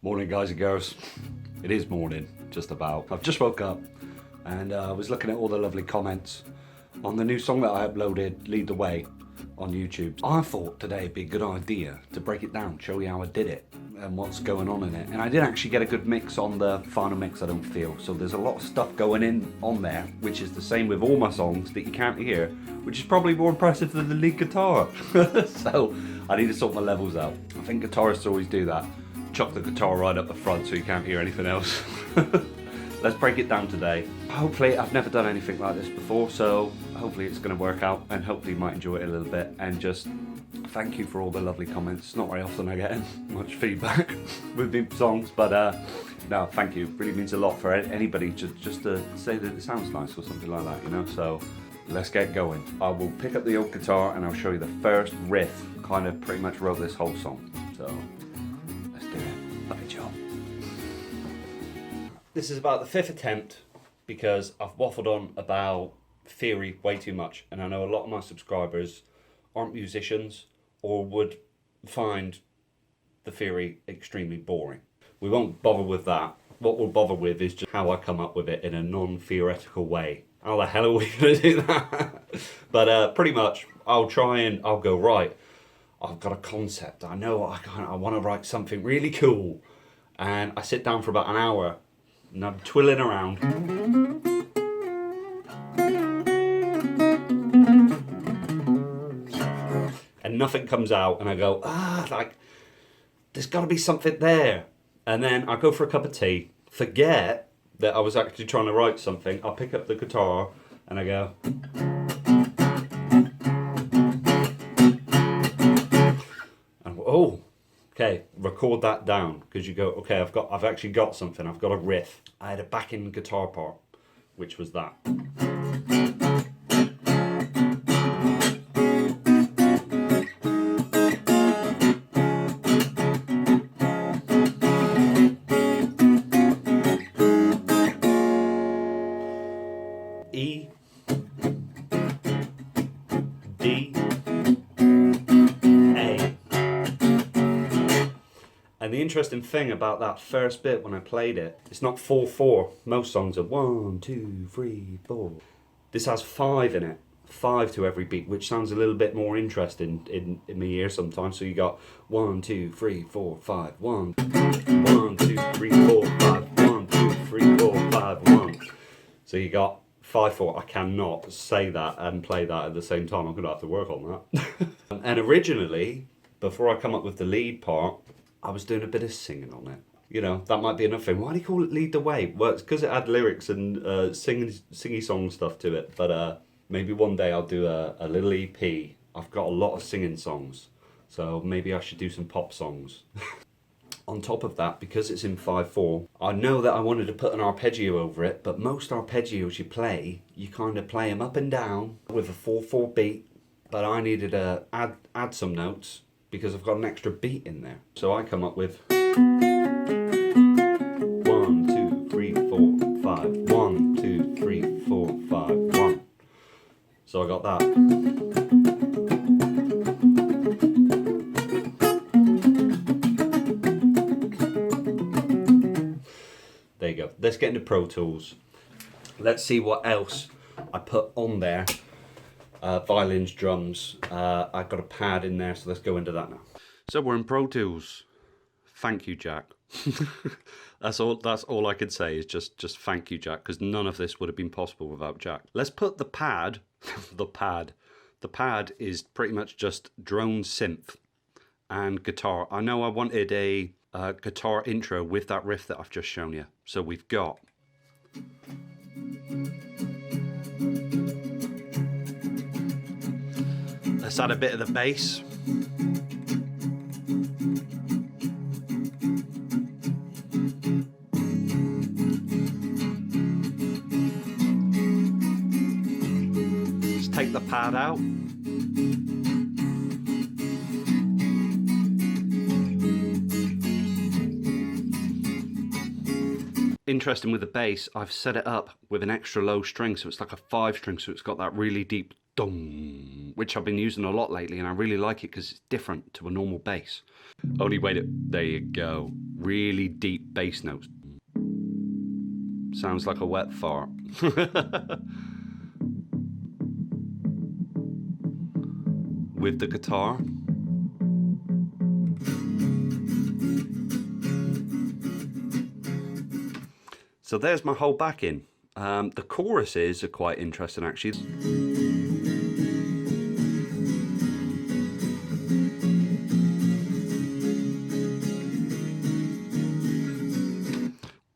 Morning, guys and girls. It is morning, just about. I've just woke up and I was looking at all the lovely comments on the new song that I uploaded, Lead the Way, on YouTube. I thought today would be a good idea to break it down, show you how I did it and what's going on in it. And I did actually get a good mix on the final mix, I don't feel. So there's a lot of stuff going in on there, which is the same with all my songs that you can't hear, which is probably more impressive than the lead guitar. So I need to sort my levels out. I think guitarists always do that. Chuck the guitar right up the front so you can't hear anything else. Let's break it down today. Hopefully, I've never done anything like this before, so hopefully it's going to work out and hopefully you might enjoy it a little bit. And just thank you for all the lovely comments. It's not very often I get much feedback with the songs, but no, thank you. It really means a lot for anybody just to say that it sounds nice or something like that, you know? So let's get going. I will pick up the old guitar and I'll show you the first riff. Kind of pretty much wrote this whole song. So let's do it. Lovely job. This is about the fifth attempt because I've waffled on about theory way too much, and I know a lot of my subscribers aren't musicians or would find the theory extremely boring. We won't bother with that. What we'll bother with is just how I come up with it in a non-theoretical way. How the hell are we going to do that? But pretty much I'll go, right, I've got a concept. I know I want to write something really cool. And I sit down for about an hour and I'm twiddling around. And nothing comes out, and I go, like, there's got to be something there. And then I go for a cup of tea, forget that I was actually trying to write something. I'll pick up the guitar and I go. And oh, okay, record that down, because you go, okay, I've actually got something. I've got a riff. I had a backing guitar part, which was that. E, D, A. And the interesting thing about that first bit when I played it, it's not 4/4. Most songs are 1, 2, 3, 4. This has 5 in it, 5 to every beat, which sounds a little bit more interesting in my ear sometimes. So you got 1, 2, 3, 4, 5, 1, 1, 2, 3, 4, 5, 1, 2, 3, 4, 5, 1. So you got 5/4. I cannot say that and play that at the same time. I'm going to have to work on that. And originally, before I come up with the lead part, I was doing a bit of singing on it. You know, that might be enough thing. Why do you call it Lead the Way? Well, it's because it had lyrics and singy song stuff to it. But maybe one day I'll do a little EP. I've got a lot of singing songs, so maybe I should do some pop songs. On top of that, because it's in 5/4, I know that I wanted to put an arpeggio over it, but most arpeggios you kind of play them up and down with a 4/4 beat. But I needed to add some notes because I've got an extra beat in there. So I come up with 1, 2, 3, 4, 5, 1, 2, 3, 4, 5, 1. So I got that. There you go. Let's get into Pro Tools. Let's see what else I put on there. Violins, drums. I've got a pad in there, so let's go into that now. So we're in Pro Tools. Thank you, Jack. That's all I could say is just thank you, Jack, because none of this would have been possible without Jack. Let's put the pad, the pad is pretty much just drone synth and guitar. I know I wanted a guitar intro with that riff that I've just shown you. So we've got let's add a bit of the bass. Let's take the pad out. Interesting with the bass, I've set it up with an extra low string, so it's like a 5 string, so it's got that really deep dong, which I've been using a lot lately, and I really like it because it's different to a normal bass. Only way to, there you go, really deep bass notes. Sounds like a wet fart. With the guitar. So there's my whole backing. The choruses are quite interesting actually.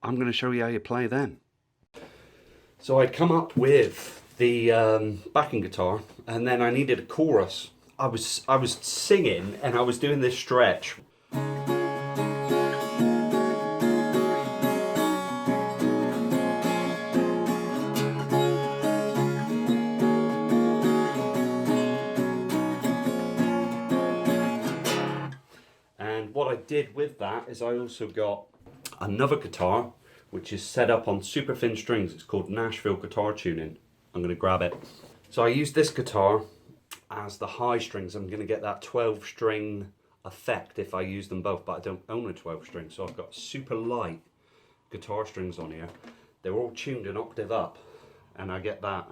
I'm going to show you how you play then. So I'd come up with the backing guitar, and then I needed a chorus. I was singing and I was doing this stretch. And what I did with that is I also got another guitar which is set up on super thin strings. It's called Nashville Guitar Tuning. I'm going to grab it. So I use this guitar as the high strings. I'm going to get that 12 string effect if I use them both, but I don't own a 12 string, so I've got super light guitar strings on here. They're all tuned an octave up, and I get that.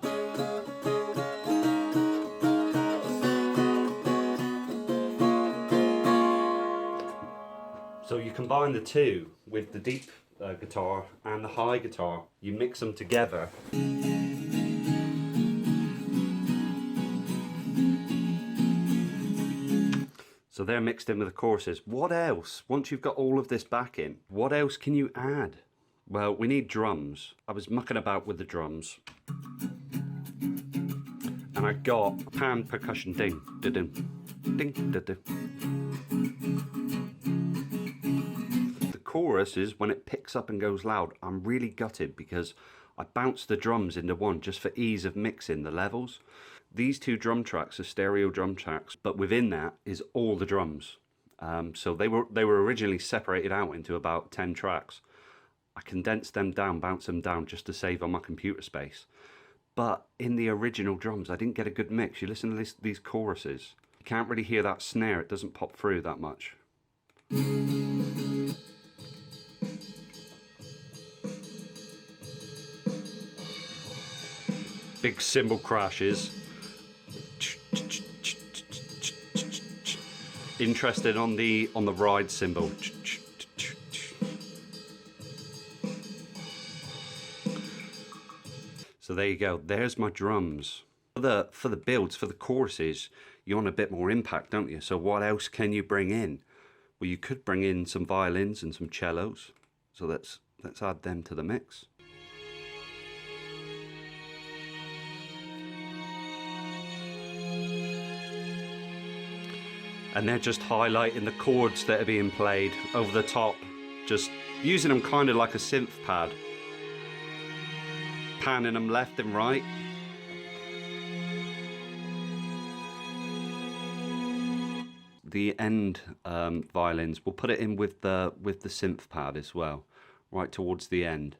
So you combine the two with the deep guitar and the high guitar, you mix them together. So they're mixed in with the choruses. What else, once you've got all of this backing, what else can you add? Well, we need drums. I was mucking about with the drums. And I got a pan percussion ding, da-ding, ding, da-ding. The chorus is when it picks up and goes loud. I'm really gutted because I bounced the drums into one just for ease of mixing the levels. These two drum tracks are stereo drum tracks, but within that is all the drums. So they were originally separated out into about 10 tracks. I condensed them down, bounced them down just to save on my computer space. But in the original drums, I didn't get a good mix. You listen to these choruses, you can't really hear that snare. It doesn't pop through that much. Big cymbal crashes. Interested on the ride cymbal. So there you go. There's my drums. For the builds, for the choruses, you want a bit more impact, don't you? So what else can you bring in? Well, you could bring in some violins and some cellos. So let's add them to the mix. And they're just highlighting the chords that are being played over the top, just using them kind of like a synth pad, panning them left and right. The end violins, we'll put it in with the synth pad as well, right towards the end.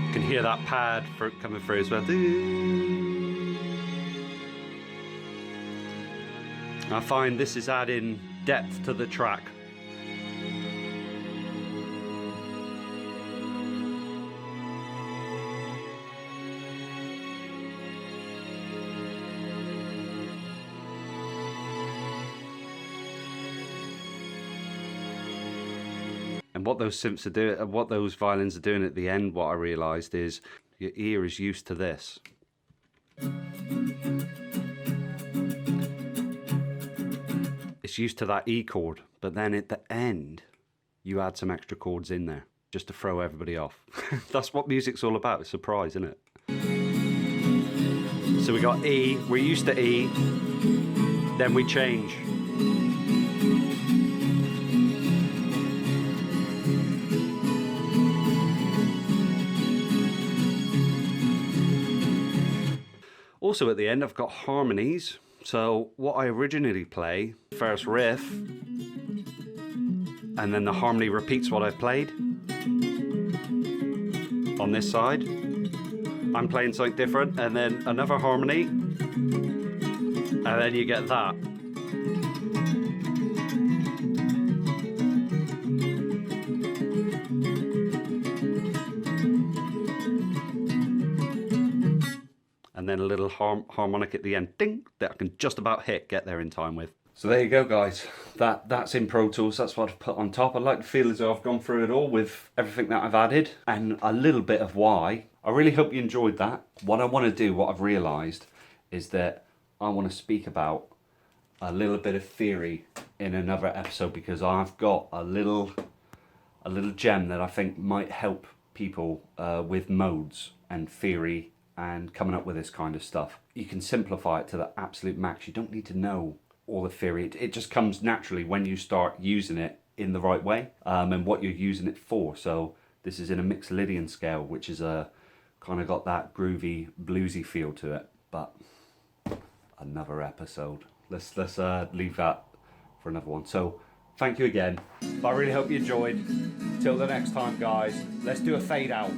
You can hear that pad coming through as well. I find this is adding depth to the track. And what those synths are doing, what those violins are doing at the end, what I realised is your ear is used to this. It's used to that E chord, but then at the end, you add some extra chords in there just to throw everybody off. That's what music's all about, it's a surprise, isn't it? So we got E, we're used to E, then we change. Also at the end I've got harmonies. So what I originally play, first riff, and then the harmony repeats what I've played. On this side, I'm playing something different, and then another harmony. And then you get that. And then a little harmonic at the end, ding, that I can just about get there in time with. So there you go, guys. That's in Pro Tools. That's what I've put on top. I'd like to feel as though I've gone through it all with everything that I've added and a little bit of why. I really hope you enjoyed that. What I want to do, what I've realised, is that I want to speak about a little bit of theory in another episode, because I've got a little gem that I think might help people with modes and theory and coming up with this kind of stuff. You can simplify it to the absolute max. You don't need to know all the theory. It just comes naturally when you start using it in the right way and what you're using it for. So this is in a Mixolydian scale, which is a kind of got that groovy, bluesy feel to it. But another episode. Let's leave that for another one. So thank you again. I really hope you enjoyed. Till the next time, guys. Let's do a fade out.